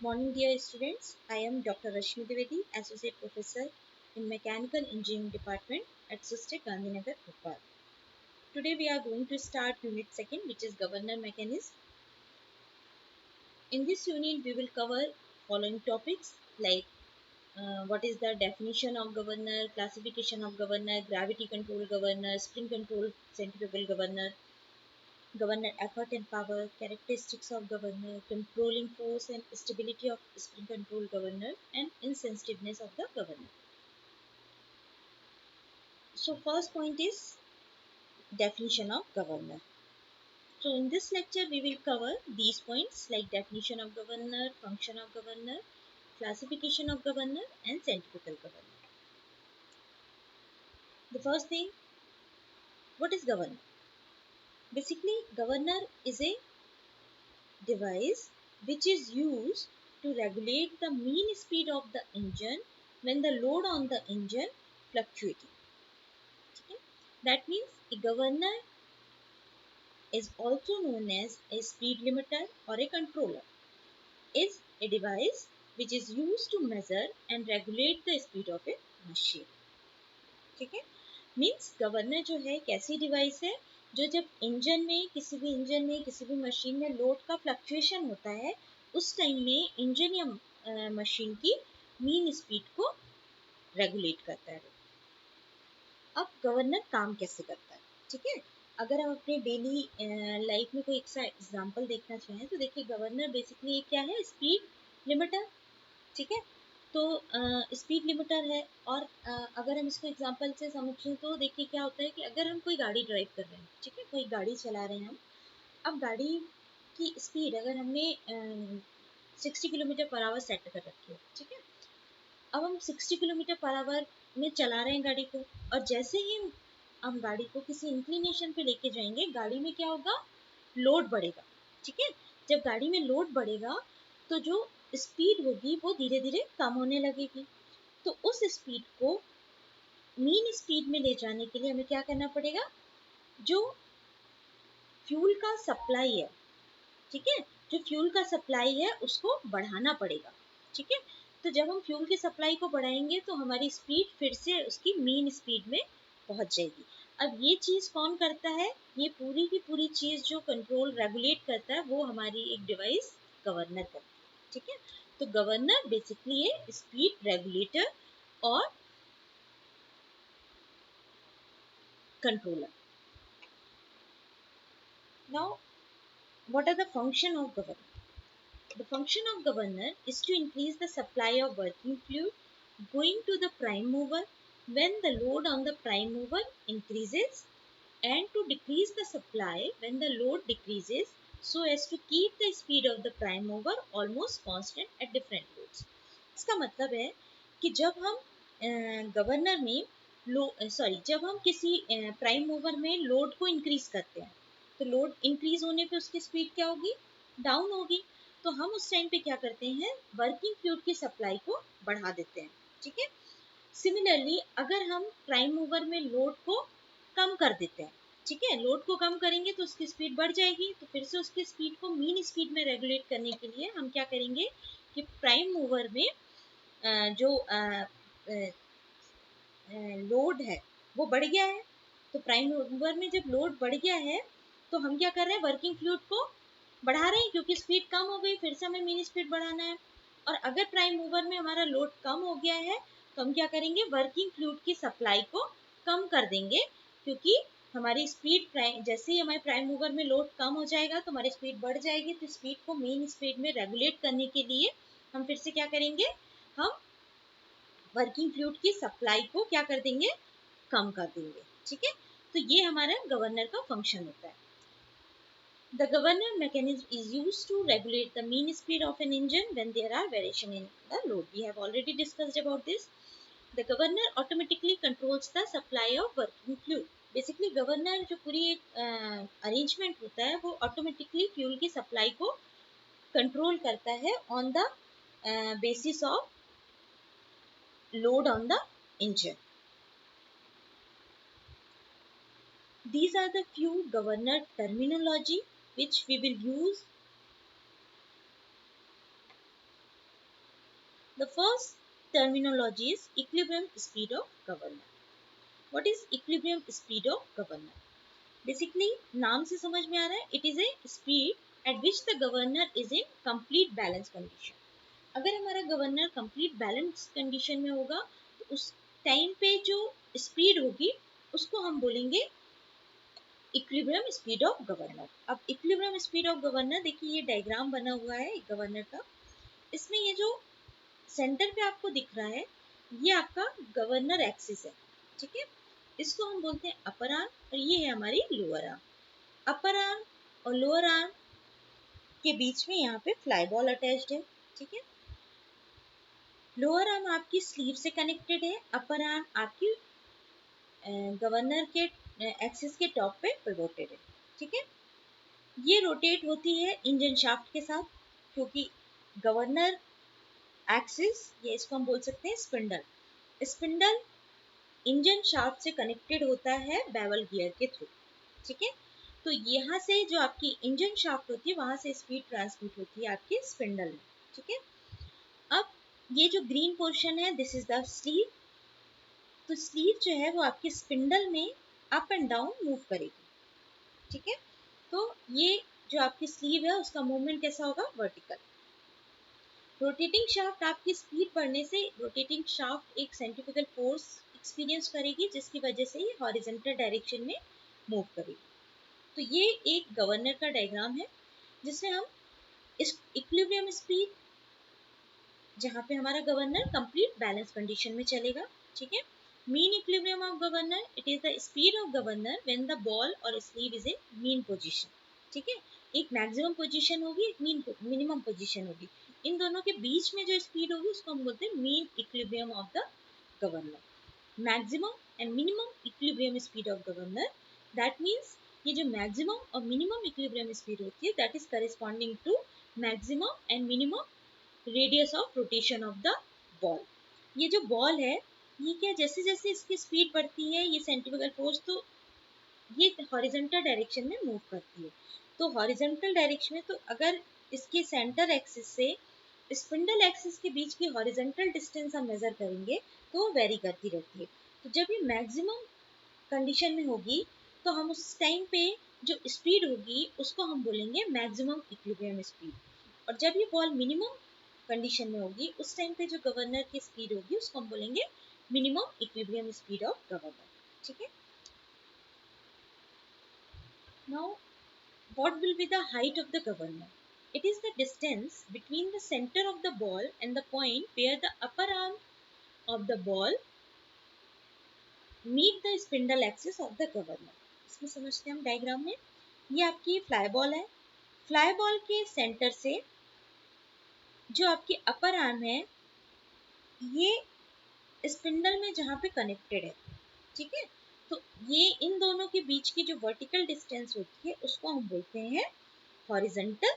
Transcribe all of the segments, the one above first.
Morning dear students, I am Dr. Rashmi Dwivedi, Associate Professor in Mechanical Engineering Department at SUSTEC Gandhinagar, Bhopal. Today we are going to start Unit 2nd, which is Governor Mechanism. In this unit we will cover following topics like what is the definition of governor, classification of governor, gravity control governor, spring control centrifugal governor, governor effort and power, characteristics of governor, controlling force and stability of spring control governor, and insensitiveness of the governor. So first point is definition of governor. So in this lecture we will cover these points like definition of governor, function of governor, classification of governor, and centrifugal governor. The first thing, what is governor? Basically, governor is a device which is used to regulate the mean speed of the engine when the load on the engine fluctuating. Okay? That means a governor is also known as a speed limiter or a controller. Is a device which is used to measure and regulate the speed of a machine. ठीक है? Means governor जो है एक ऐसी device है जो जब engine में किसी भी मशीन में लोड का फ्लक्चुएशन होता है उस टाइम में इंजन या मशीन की मीन स्पीड को रेगुलेट करता है. अब गवर्नर काम कैसे करता है? ठीक है, अगर हम अपने डेली लाइफ में कोई एक सा एग्जांपल देखना चाहें तो देखिए गवर्नर बेसिकली क्या है, स्पीड लिमिटर. ठीक है, तो स्पीड लिमिटर है. और अगर हम इसको एग्जांपल से समझें तो देखिए क्या होता है कि अगर हम कोई गाड़ी ड्राइव कर रहे हैं, ठीक है, कोई गाड़ी चला रहे हैं हम, अब गाड़ी की स्पीड अगर हमने 60 किलोमीटर पर आवर सेट कर रखी है, ठीक है, अब हम 60 किलोमीटर पर आवर में चला रहे हैं गाड़ी को, और जैसे ही हम गाड़ी को किसी इंक्लिनेशन पे लेके जाएंगे गाड़ी में क्या होगा, लोड बढ़ेगा. ठीक है, जब गाड़ी में लोड बढ़ेगा तो जो स्पीड होगी वो धीरे धीरे कम होने लगेगी. तो उस स्पीड को मीन स्पीड में ले जाने के लिए हमें क्या करना पड़ेगा, जो फ्यूल का सप्लाई है, ठीक है, जो फ्यूल का सप्लाई है उसको बढ़ाना पड़ेगा. ठीक है, तो जब हम फ्यूल की सप्लाई को बढ़ाएंगे तो हमारी स्पीड फिर से उसकी मीन स्पीड में पहुंच जाएगी. अब ये चीज़ कौन करता है, ये पूरी की पूरी चीज़ जो कंट्रोल रेगुलेट करता है वो हमारी एक डिवाइस गवर्नर करती है. ठीक है, तो गवर्नर बेसिकली है स्पीड रेगुलेटर और controller. Now what are the function of governor? The function of governor is to increase the supply of working fluid going to the prime mover when the load on the prime mover increases, and to decrease the supply when the load decreases so as to keep the speed of the prime mover almost constant at different loads. इसका मतलब है कि जब हम governor में जब हम किसी प्राइम मूवर में लोड को इंक्रीज करते हैं तो लोड इंक्रीज होने पे उसकी स्पीड क्या होगी, डाउन होगी. तो हम उस टाइम पे क्या करते हैं, वर्किंग फ्लूइड की सप्लाई को बढ़ा देते हैं. ठीक है, सिमिलरली अगर हम प्राइम मूवर में लोड को कम कर देते हैं, ठीक है, लोड को कम करेंगे तो उसकी स्पीड बढ़ जाएगी, तो फिर से उसकी स्पीड को मीन स्पीड में रेगुलेट करने के लिए हम क्या करेंगे कि प्राइम मूवर में जो लोड है वो बढ़ गया है, तो प्राइम मूवर में जब लोड बढ़ गया है तो हम क्या कर रहे हैं, वर्किंग फ्लूइड को बढ़ा रहे हैं क्योंकि स्पीड कम हो गई, फिर से हमें मिनी स्पीड बढ़ाना है. और अगर प्राइम मूवर में हमारा लोड कम हो गया है तो हम क्या करेंगे, वर्किंग फ्लूइड की सप्लाई को कम कर देंगे क्योंकि हमारी स्पीड जैसे ही हमारे प्राइम मूवर में लोड कम हो जाएगा तो हमारी स्पीड बढ़ जाएगी. तो स्पीड को मेन स्पीड में रेगुलेट करने के लिए हम फिर से क्या करेंगे, हम वर्किंग फ्लूइड की सप्लाई को क्या कर देंगे, कम कर देंगे. ठीक है, तो ये हमारा गवर्नर का फंक्शन होता है. The governor mechanism is used to regulate the mean speed of an engine when there are variation in the load. We have already discussed about this. The governor automatically controls the supply of working fluid. Basically governor जो पूरी एक arrangement होता है वो automatically fuel की supply को control करता है on the basis of load on the engine. These are the few governor terminology which we will use The first terminology is equilibrium speed of governor. What is equilibrium speed of governor? Basically नाम से समझ में आ रहा है, it is a speed at which the governor is in complete balance condition. अगर हमारा governor complete balance condition में होगा तो उस टाइम पे जो स्पीड होगी उसको हम बोलेंगे इक्विलिब्रियम स्पीड ऑफ गवर्नर. अब इक्विलिब्रियम स्पीड ऑफ गवर्नर देखिए, ये डायग्राम बना हुआ है गवर्नर का. इसमें ये जो सेंटर पे आपको दिख रहा है ये आपका गवर्नर एक्सिस है, ठीक है. इसको हम बोलते हैं अपर आर्म और ये है हमारी लोअर आर्म. अपर आर्म और लोअर आर्म के बीच में यहाँ पे फ्लाई बॉल अटैच्ड है, ठीक है. लोअर आर्म आपकी स्लीव से कनेक्टेड है, अपर आर्म आपकी गवर्नर के एक्सिस के टॉप पे रोटेटेड है, ठीक है. ये रोटेट होती है इंजन शाफ्ट के साथ, क्योंकि गवर्नर एक्सिस या इसको हम बोल सकते हैं स्पिंडल, स्पिंडल इंजन शाफ्ट से कनेक्टेड होता है बेवल गियर के थ्रू, ठीक है. तो यहाँ से जो आपकी इंजन शाफ्ट होती है वहां से स्पीड ट्रांसमिट होती है आपके स्पिंडल में, ठीक है. अब ये जो ग्रीन पोर्शन है दिस इज द स्लीव. तो स्लीव जो है वो आपके स्पिंडल में अप एंड डाउन मूव करेगी, ठीक है. तो ये जो आपकी स्लीव है उसका मूवमेंट कैसा होगा, वर्टिकल. रोटेटिंग शाफ्ट आपकी स्पीड बढ़ने से रोटेटिंग शाफ्ट एक सेंट्रीफ्यूगल फोर्स एक्सपीरियंस करेगी जिसकी वजह से ये हॉरिजॉन्टल डायरेक्शन में मूव करेगी. तो ये एक गवर्नर का डायग्राम है जिसमें हम इस इक्विलिब्रियम स्पीड जहाँ पे हमारा गवर्नर कंप्लीट बैलेंस कंडीशन में चलेगा, ठीक है. Mean equilibrium of governor, it is the speed of governor when the ball और sleeve is in mean position, ठीक है. एक मैक्सिमम पोजीशन होगी, एक मिनिमम पोजीशन होगी. इन दोनों के बीच में जो स्पीड होगी उसको हम बोलते हैं mean equilibrium of the governor. Maximum and minimum equilibrium speed of governor, that means ये जो मैक्सिमम और मिनिमम इक्विलिब्रियम स्पीड होती है that is corresponding to maximum and minimum radius of rotation of the ball. ये जो ball है ये क्या, जैसे जैसे इसकी स्पीड बढ़ती है ये सेंट्रीफ्यूगल फोर्स तो ये हॉरिजॉन्टल डायरेक्शन में मूव करती है. तो हॉरिजॉन्टल डायरेक्शन में, तो अगर इसके सेंटर एक्सिस से स्पिंडल एक्सिस के बीच की हॉरिजॉन्टल डिस्टेंस हम मेजर करेंगे तो वो वेरी करती रहती है. तो जब ये मैक्सिमम कंडीशन में होगी तो हम उस टाइम पे जो स्पीड होगी उसको हम बोलेंगे मैक्सिमम इक्विलिब्रियम स्पीड. और जब ये बॉल मिनिमम कंडीशन में होगी उस टाइम पे जो गवर्नर की स्पीड होगी उसको हम बोलेंगे minimum equilibrium speed of governor, ठीक है. Now what will be the height of the governor? It is the distance between the center of the ball and the point where the upper arm of the ball meet the spindle axis of the governor. इसमें समझते हैं हम diagram में. ये आपकी fly ball है. Fly ball के centre से जो आपकी अपर आर्म है ये स्पिंडल में जहाँ पे कनेक्टेड है, ठीक है. तो ये इन दोनों के बीच की जो वर्टिकल डिस्टेंस होती है उसको हम बोलते हैं हॉरिजॉन्टल,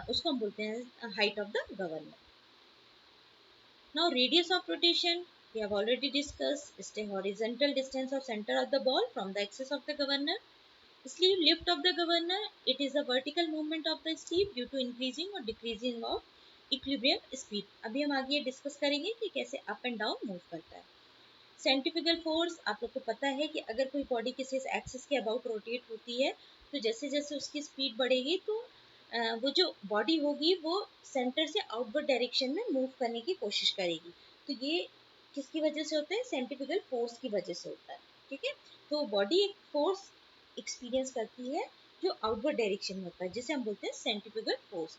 उसको हम बोलते हैं height of the governor. Now radius of rotation we have already discussed. Is the horizontal distance of center of the ball from the axis of the governor. Sleeve lift of the governor, it is the vertical movement of the sleeve due to increasing or decreasing of equilibrium speed. अभी हम आगे discuss करेंगे कि कैसे up and down move करता है. Centrifugal force आप लोग को पता है कि अगर कोई बॉडी किसी एक्सिस के अबाउट रोटेट होती है तो जैसे जैसे उसकी स्पीड बढ़ेगी तो वो जो बॉडी होगी वो सेंटर से आउटवर्ड डायरेक्शन में मूव करने की कोशिश करेगी. तो ये किसकी वजह से होता है, सेंट्रीफ्यूगल फोर्स की वजह से होता है, ठीक है. तो बॉडी एक फोर्स एक्सपीरियंस करती है जो आउटवर्ड डायरेक्शन में होता है जिसे हम बोलते हैं centrifugal force.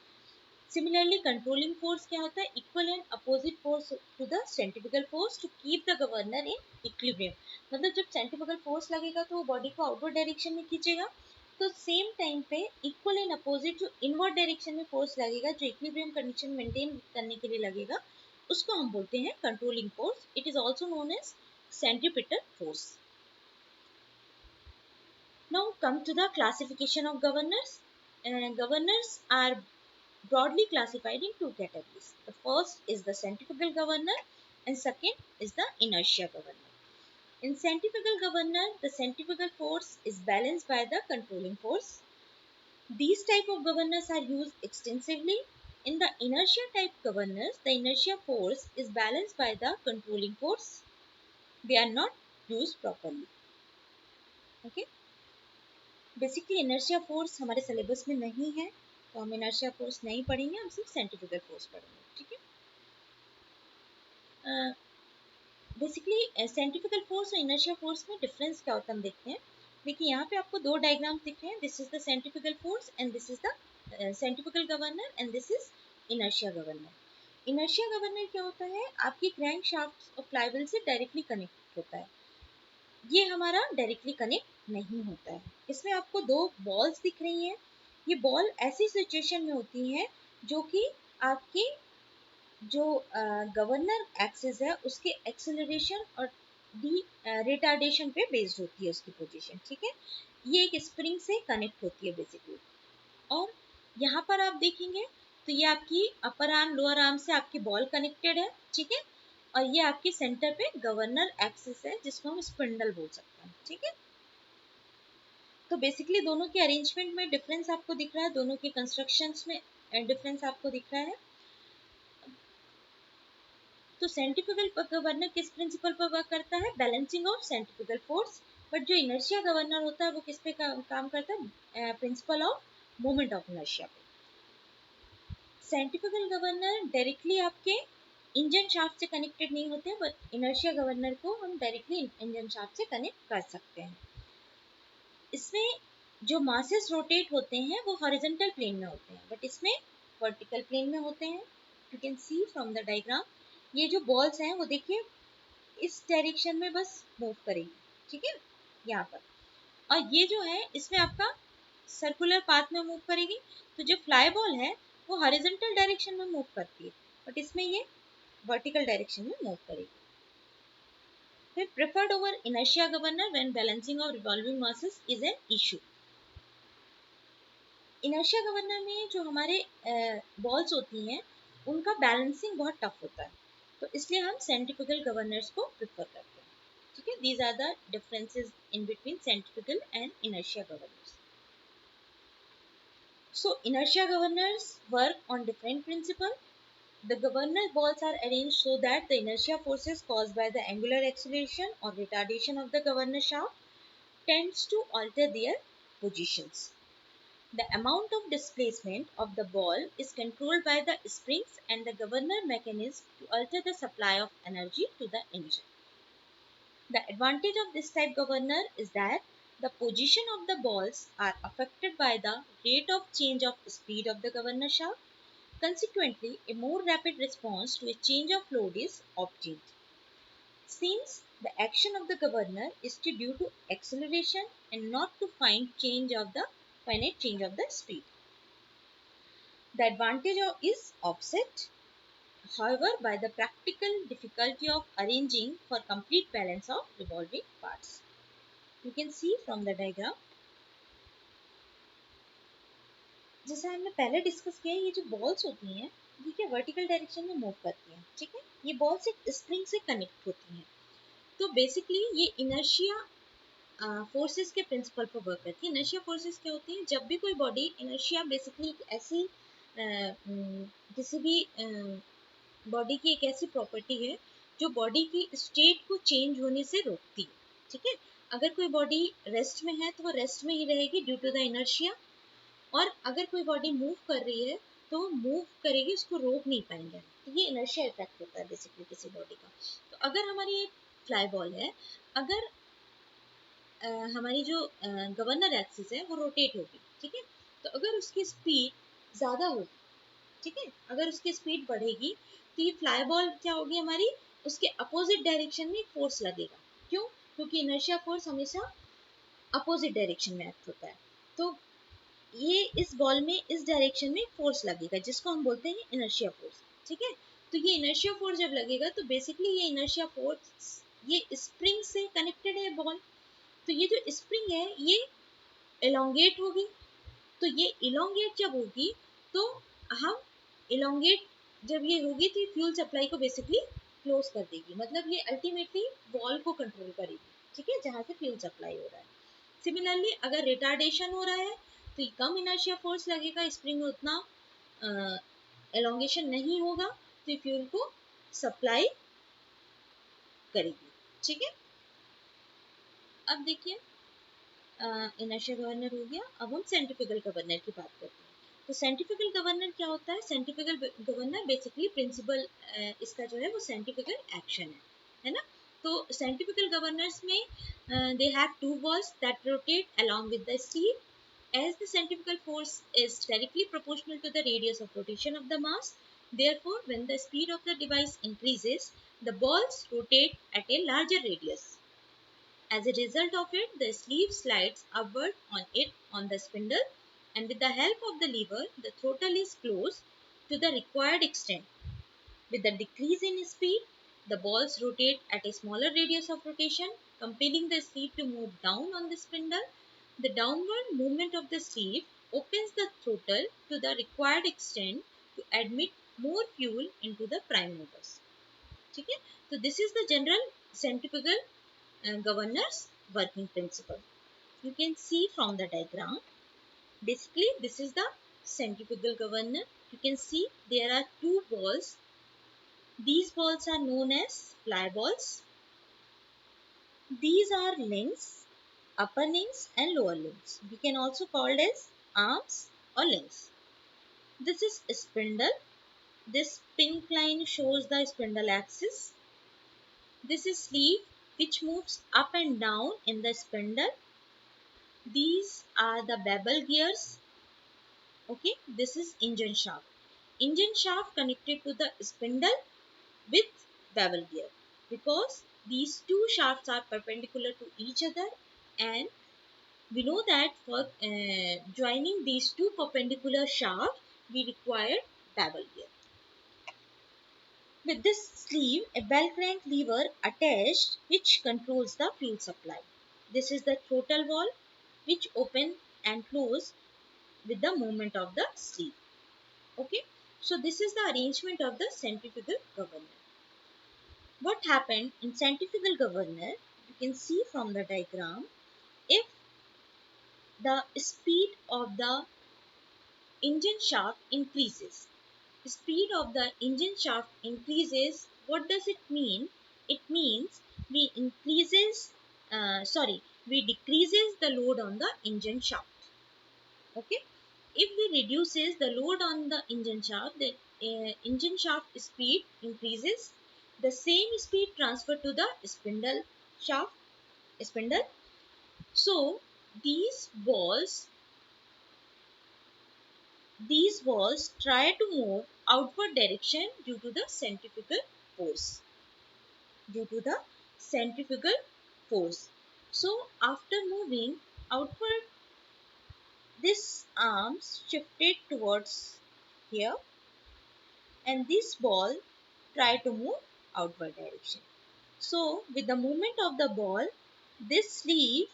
Similarly controlling force क्या होता है, equal and opposite force to the centrifugal force to keep the governor in equilibrium. मतलब जब सेंट्रीफ्यूगल फोर्स लगेगा तो वो बॉडी को आउटवर्ड डायरेक्शन में खींचेगा, तो सेम टाइम पे इक्वल एंड अपोजिट जो इनवर्ड डायरेक्शन में फोर्स लगेगा जो इक्विलिब्रियम कंडीशन मेंटेन करने के लिए लगेगा उसको हम बोलते हैं controlling force. It is also known as centripetal force. Now come to the classification of governors. Governors are broadly classified in two categories. The first is the centrifugal governor and second is the inertia governor. In centrifugal governor, the centrifugal force is balanced by the controlling force. These type of governors are used extensively In the inertia type governors, the inertia force is balanced by the controlling force. They are not used properly. Okay. Basically inertia force हमारे syllabus में नहीं है, तो हम inertia force नहीं पढ़ेंगे, हम सिर्फ सेंट्रीफ्यूगल फोर्स पढ़ेंगे. ठीक है. बेसिकली सेंट्रीफ्यूगल फोर्स और इनर्शिया फोर्स में डिफरेंस क्या होता है हम देखते हैं. देखिए यहाँ पे आपको दो डायग्राम दिख रहे हैं. This is the centrifugal force and this is the centrifugal governor and this is inertia governor. Inertia governor क्या होता है, आपकी क्रैंक शाफ्ट और फ्लाईव्हील से डायरेक्टली कनेक्ट होता है. ये हमारा डायरेक्टली कनेक्ट नहीं होता है. इसमें आपको दो बॉल्स दिख रही हैं. ये बॉल ऐसी सिचुएशन में होती हैं जो कि आपकी जो गवर्नर एक्सिस है उसके एक्सेलरेशन और डी रिटार्डेशन पे बेस्ड होती है उसकी पोजीशन. ठीक है. ये एक स्प्रिंग से कनेक्ट होती है बेसिकली. और यहाँ पर आप देखेंगे तो ये आपकी अपर आर्म लोअर आर्म से आपकी बॉल कनेक्टेड है. ठीक है. और ये आपके सेंटर पे गवर्नर एक्सिस है जिसको हम स्पिंडल बोल सकते हैं. ठीक है. तो बेसिकली दोनों के अरेंजमेंट में डिफरेंस आपको दिख रहा है, दोनों के कंस्ट्रक्शंस में डिफरेंस आपको दिख रहा है. तो सेंट्रीफ्यूगल गवर्नर किस प्रिंसिपल पर वर्क करता है, balancing of centrifugal force. But जो इनर्शिया गवर्नर होता है वो किस पे काम करता है, principle of moment of inertia पे. सेंट्रीफ्यूगल गवर्नर डायरेक्टली आपके इंजन शाफ्ट से कनेक्टेड नहीं होते, बट इनर्शिया गवर्नर को हम डायरेक्टली इंजन शाफ्ट से कनेक्ट कर सकते हैं. इसमें जो मासेस रोटेट होते हैं वो हॉरिजॉन्टल प्लेन में होते हैं, बट इसमें वर्टिकल प्लेन में होते हैं. You can see from the diagram. ये जो बॉल्स हैं वो देखिए इस डायरेक्शन में बस मूव करेगी. ठीक है. यहाँ पर. और ये जो है इसमें आपका सर्कुलर पाथ में मूव करेगी. तो जो फ्लाई बॉल है वो हॉरिजॉन्टल डायरेक्शन में मूव करती है, बट इसमें ये वर्टिकल डायरेक्शन में मूव करेगी. फिर preferred over inertia governor when balancing of revolving masses is an issue. Inertia governor में जो हमारे बॉल्स होती हैं उनका बैलेंसिंग बहुत टफ होता है, तो इसलिए हम सेंट्रीफ्यूगल गवर्नर्स को प्रेफर करते हैं. ठीक है. These are the differences in between centrifugal and inertia governors. So inertia governors work on different principles. The governor balls are arranged so that the inertia forces caused by the angular acceleration or retardation of the governor shaft tends to alter their positions. The amount of displacement of the ball is controlled by the springs and the governor mechanism to alter the supply of energy to the engine. The advantage of this type governor is that the position of the balls are affected by the rate of change of speed of the governor shaft. Consequently, a more rapid response to a change of load is obtained. Since the action of the governor is due to acceleration and not to finite change of the speed. The advantage is offset, however, by the practical difficulty of arranging for complete balance of revolving parts. You can see from the diagram. जैसे हमने पहले discuss किया, ये जो balls होती हैं ये क्या वर्टिकल डायरेक्शन में मूव करती हैं. ठीक है. ये बॉल्स एक स्प्रिंग से कनेक्ट होती हैं. तो बेसिकली ये इनर्शिया फोर्सेस के प्रिंसिपल पर वर्क करती है. इनर्शिया फोर्सेस क्या होती हैं, जब भी कोई बॉडी, इनर्शिया बेसिकली ऐसी किसी भी बॉडी की एक ऐसी प्रॉपर्टी है जो बॉडी की स्टेट को चेंज होने से रोकती है. ठीक है. अगर कोई बॉडी रेस्ट में है तो वो रेस्ट में ही रहेगी ड्यू टू द इनर्शिया, और अगर कोई बॉडी मूव कर रही है तो वो मूव करेगी, उसको रोक नहीं पाएंगे. तो ये इनर्शिया इफेक्ट होता है बेसिकली किसी बॉडी का. तो अगर हमारी एक फ्लाई बॉल है, अगर हमारी जो गवर्नर एक्सिस है वो रोटेट होगी. ठीक है. तो अगर उसकी स्पीड ज़्यादा होगी, ठीक है, अगर उसकी स्पीड बढ़ेगी तो ये फ्लाई बॉल क्या होगी हमारी, उसके अपोजिट डायरेक्शन में फोर्स लगेगा. क्यों? क्योंकि इनर्शिया फोर्स हमेशा अपोजिट डायरेक्शन में एक्ट होता है. तो ये इस बॉल में इस डायरेक्शन में फोर्स लगेगा जिसको हम बोलते हैं इनर्शिया फोर्स. ठीक है. तो ये इनर्शिया फोर्स जब लगेगा तो बेसिकली ये इनर्शिया फोर्स ये स्प्रिंग से कनेक्टेड है बॉल. तो ये जो स्प्रिंग है ये एलोंगेट होगी. तो ये इलोंगेट जब होगी तो हम इलोंगेट जब ये होगी तो फ्यूल सप्लाई को बेसिकली क्लोज कर देगी, मतलब ये अल्टीमेटली वॉल को कंट्रोल करेगी. ठीक है. जहाँ से फ्यूल सप्लाई हो रहा है. सिमिलरली अगर रिटार्डेशन हो रहा है तो कम इनर्शिया फोर्स लगेगा, स्प्रिंग में उतना एलोंगेशन नहीं होगा तो फ्यूल को सप्लाई करेगी। ठीक है, अब देखिए इनर्शिया गवर्नर हो गया। अब हम सेंट्रीफ्यूगल गवर्नर की बात करते हैं। तो सेंट्रीफ्यूगल गवर्नर क्या होता है? सेंट्रीफ्यूगल गवर्नर बेसिकली प्रिंसिपल इसका जो है वो सेंट्रीफ्यूगल एक्शन है ना। तो सेंट्रीफ्यूगल गवर्नर्स में they have two balls that rotate along with the speed as the centrifugal force is directly proportional to the radius of rotation of the mass. Therefore, when the speed of the device increases, the balls rotate at a larger radius. As a result of it, the sleeve slides upward on the spindle, and with the help of the lever, the throttle is closed to the required extent. With the decrease in speed, the balls rotate at a smaller radius of rotation, compelling the sleeve to move down on the spindle. The downward movement of the sleeve opens the throttle to the required extent to admit more fuel into the prime movers. ठीक है, तो this is the general centrifugal governor's working principle. You can see from the diagram. Basically, this is the centrifugal governor. You can see there are two balls. These balls are known as fly balls. These are links, upper links and lower links. We can also call it as arms or links. This is a spindle. This pink line shows the spindle axis. This is sleeve which moves up and down in the spindle. These are the bevel gears. Okay, this is engine shaft. Engine shaft connected to the spindle with bevel gear, because these two shafts are perpendicular to each other, and we know that for joining these two perpendicular shafts we require bevel gear. With this sleeve, a bell crank lever attached which controls the fuel supply. This is the throttle valve which open and close with the movement of the sleeve. Okay, so this is the arrangement of the centrifugal governor. What happened in centrifugal governor, you can see from the diagram, if the speed of the engine shaft increases, what does it mean? It means we decreases the load on the engine shaft. Okay, if we reduces the load on the engine shaft, the engine shaft speed increases. The same speed transferred to the spindle. So these balls try to move outward direction due to the force due to the centrifugal force. So after moving outward, this arms shifted towards here, and this ball try to move outward direction. So with the movement of the ball, this sleeve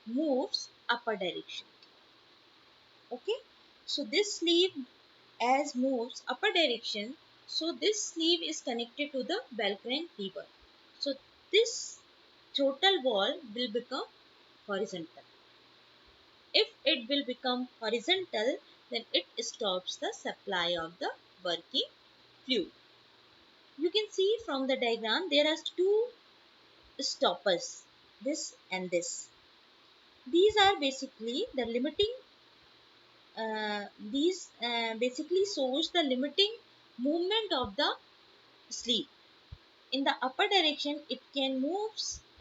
moves upper direction. Okay, so this sleeve as moves upper direction, so this sleeve is connected to the bell crank lever. So this throttle valve will become horizontal. If it will become horizontal, then it stops the supply of the working fluid. You can see from the diagram there are two stoppers, this and this. These are basically the limiting. These basically shows the limiting movement of the sleeve. In the upper direction,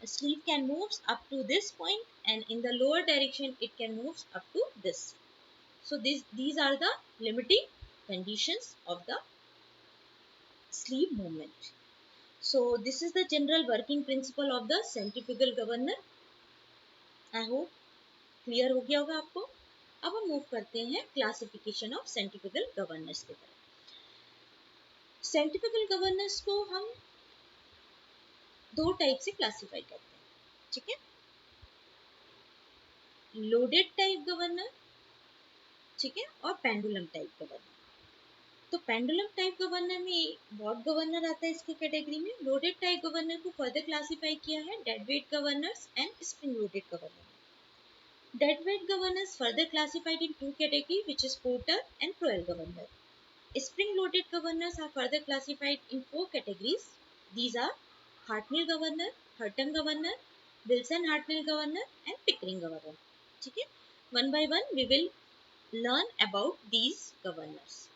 sleeve can moves up to this point, and in the lower direction, it can moves up to this. So these are the limiting conditions of the sleeve movement. So this is the general working principle of the centrifugal governor. I hope clear हो गया होगा आपको। अब हम move करते हैं classification of centrifugal governors की तरफ। सेंट्रीफ्यूगल गवर्नर्स को हम दो टाइप से क्लासिफाई करते हैं, ठीक है। लोडेड टाइप गवर्नर, ठीक है, और पेंडुलम टाइप गवर्नर। तो पेंडुलम टाइप गवर्नर में व्हाट गवर्नर आता है इसकी कैटेगरी में? लोडेड टाइप गवर्नर को फर्दर क्लासिफाई किया है dead weight governors and spring loaded governor. Dead weight governors further classified in two categories, which is Porter and Crowell governor. Spring-loaded governors are further classified in 4 categories. These are Hartnell governor, Hurton governor, Wilson-Hartnell governor and Pickering governor. ठीक है? One by one we will learn about these governors.